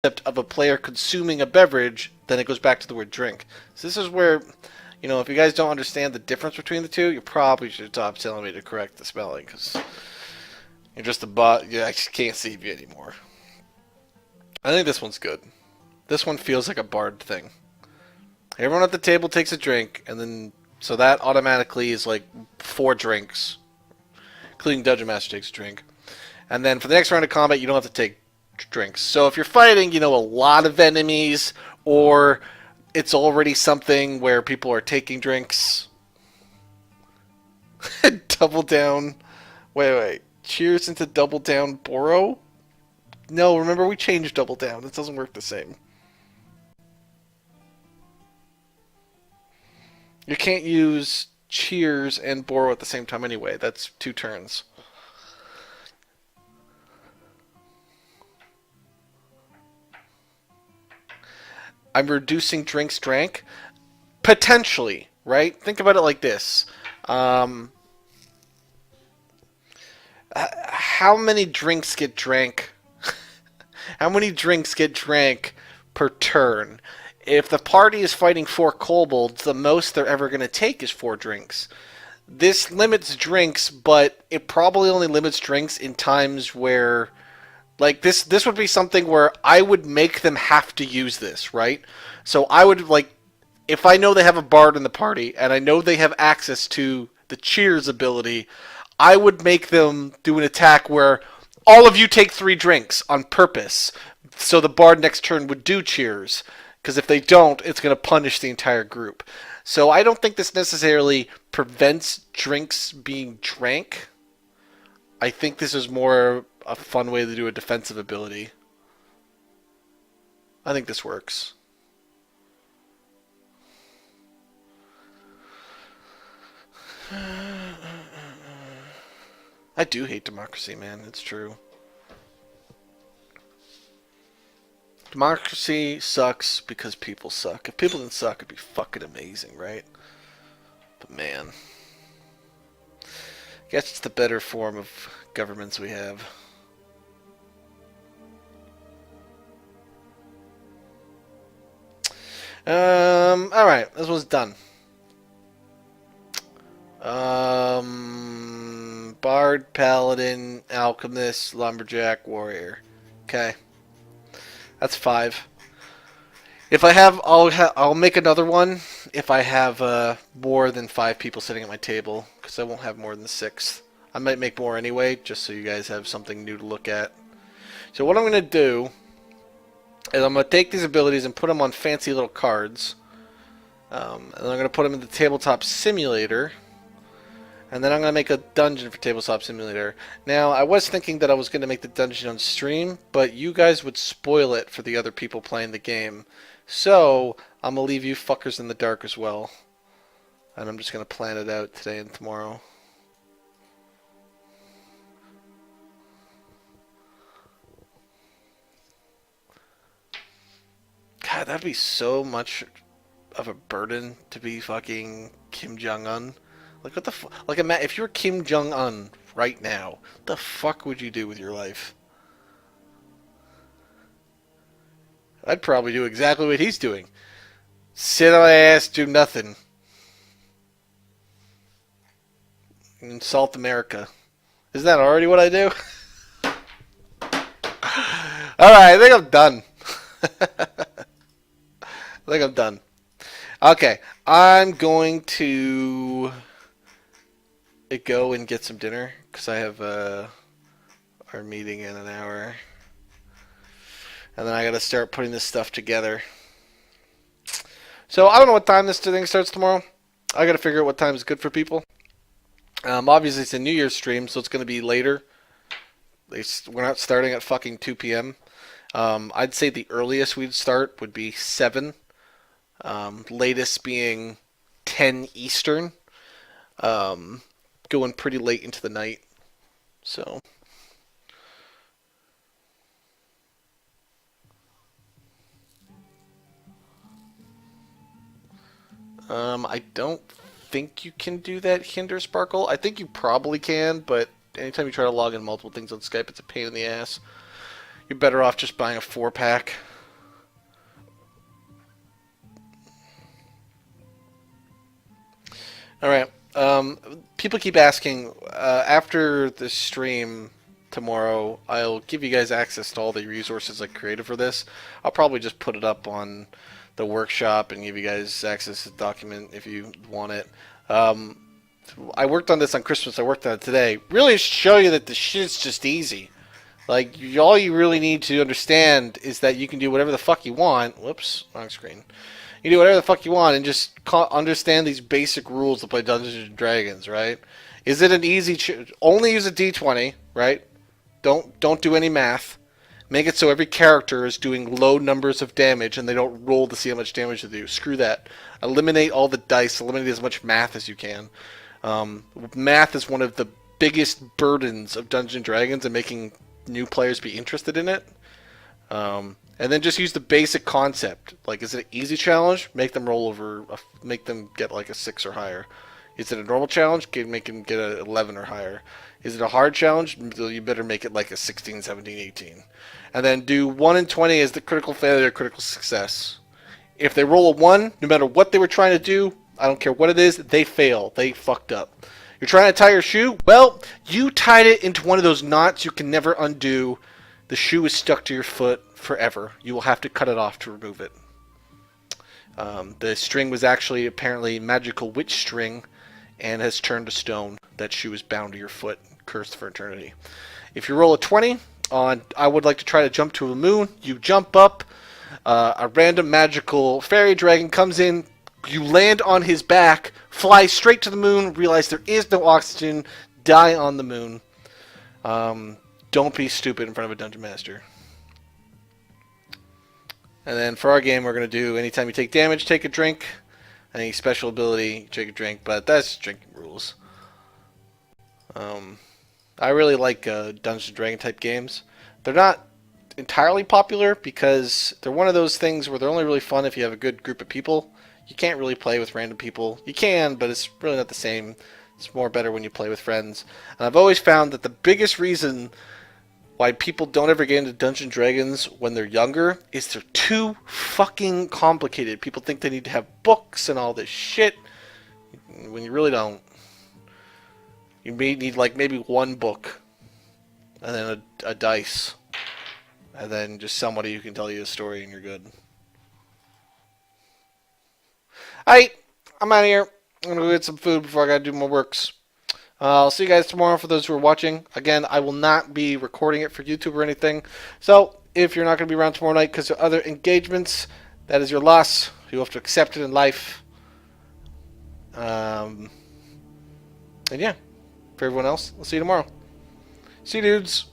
of a player consuming a beverage, then it goes back to the word drink. So this is where, if you guys don't understand the difference between the two, you probably should stop telling me to correct the spelling, because you're just a bot. Yeah, I just can't save you anymore. I think this one's good. This one feels like a bard thing. Everyone at the table takes a drink, and then so that automatically is like 4 drinks, including Dungeon Master takes a drink. And then for the next round of combat, you don't have to take drinks. So if you're fighting, a lot of enemies, or it's already something where people are taking drinks. Double down. Wait. Cheers into double down Boro? No, remember we changed double down. It doesn't work the same. You can't use cheers and Boro at the same time anyway. That's 2 turns. I'm reducing drinks drank? Potentially, right? Think about it like this. How many drinks get drank? How many drinks get drank per turn? If the party is fighting 4 kobolds, the most they're ever going to take is 4 drinks. This limits drinks, but it probably only limits drinks in times where... Like, this would be something where I would make them have to use this, right? So I would, like, if I know they have a bard in the party, and I know they have access to the cheers ability, I would make them do an attack where all of you take 3 drinks on purpose. So the bard next turn would do cheers. Because if they don't, it's going to punish the entire group. So I don't think this necessarily prevents drinks being drank. I think this is more a fun way to do a defensive ability. I think this works. I do hate democracy, man. It's true. Democracy sucks because people suck. If people didn't suck, it'd be fucking amazing, right? But man, I guess it's the better form of governments we have. Alright, this one's done. Bard, Paladin, Alchemist, Lumberjack, Warrior. Okay. That's 5. If I have, I'll make another one if I have more than 5 people sitting at my table, because I won't have more than 6. I might make more anyway, just so you guys have something new to look at. So what I'm going to do is I'm going to take these abilities and put them on fancy little cards. And then I'm going to put them in the Tabletop Simulator. And then I'm going to make a dungeon for Tabletop Simulator. Now, I was thinking that I was going to make the dungeon on stream, but you guys would spoil it for the other people playing the game. So, I'm going to leave you fuckers in the dark as well. And I'm just going to plan it out today and tomorrow. God, that'd be so much of a burden to be fucking Kim Jong-un. Like, what the fuck? Like, if you're Kim Jong-un right now, what the fuck would you do with your life? I'd probably do exactly what he's doing. Sit on my ass, do nothing. Insult America. Isn't that already what I do? Alright, I think I'm done. I think I'm done. Okay, I'm going to go and get some dinner because I have our meeting in an hour, and then I got to start putting this stuff together. So I don't know what time this thing starts tomorrow. I got to figure out what time is good for people. Obviously it's a New Year's stream, so it's going to be later. We're not starting at fucking 2 p.m. I'd say the earliest we'd start would be 7. Latest being 10 Eastern. Going pretty late into the night. So. I don't think you can do that, Hinder Sparkle. I think you probably can, but anytime you try to log in multiple things on Skype, it's a pain in the ass. You're better off just buying a 4-pack. All right. People keep asking after the stream tomorrow. I'll give you guys access to all the resources I created for this. I'll probably just put it up on the workshop and give you guys access to the document if you want it. Um, I worked on this on Christmas. I worked on it today. Really show you that the shit's just easy. Like, all you really need to understand is that you can do whatever the fuck you want. Whoops, wrong screen. You do whatever the fuck you want and just understand these basic rules to play Dungeons and Dragons, right? Is it an easy? Only use a D20, right? Don't do any math. Make it so every character is doing low numbers of damage and they don't roll to see how much damage they do. Screw that. Eliminate all the dice. Eliminate as much math as you can. Math is one of the biggest burdens of Dungeons and Dragons and making new players be interested in it. And then just use the basic concept. Like, is it an easy challenge? Make them roll over, make them get like a 6 or higher. Is it a normal challenge? Make them get an 11 or higher. Is it a hard challenge? You better make it like a 16, 17, 18. And then do 1 in 20 as the critical failure, critical success. If they roll a 1, no matter what they were trying to do, I don't care what it is, they fail. They fucked up. You're trying to tie your shoe? Well, you tied it into one of those knots you can never undo. The shoe is stuck to your foot forever. You will have to cut it off to remove it. The string was actually apparently magical witch string and has turned to stone. That shoe is bound to your foot, cursed for eternity. If you roll a 20 on I would like to try to jump to a moon, you jump up, a random magical fairy dragon comes in, you land on his back, fly straight to the moon, realize there is no oxygen, die on the moon. Don't be stupid in front of a dungeon master. And then for our game, we're going to do anytime you take damage, take a drink. Any special ability, take a drink. But that's drinking rules. I really like Dungeons & Dragon type games. They're not entirely popular because they're one of those things where they're only really fun if you have a good group of people. You can't really play with random people. You can, but it's really not the same. It's more better when you play with friends. And I've always found that the biggest reason why people don't ever get into Dungeons & Dragons when they're younger is they're too fucking complicated. People think they need to have books and all this shit when you really don't. You may need like maybe one book and then a dice and then just somebody who can tell you a story and you're good. Alright, I'm out of here. I'm going to go get some food before I got to do more works. I'll see you guys tomorrow for those who are watching. Again, I will not be recording it for YouTube or anything. So, if you're not going to be around tomorrow night because of other engagements, that is your loss. You have to accept it in life. And yeah, for everyone else, I'll see you tomorrow. See you, dudes.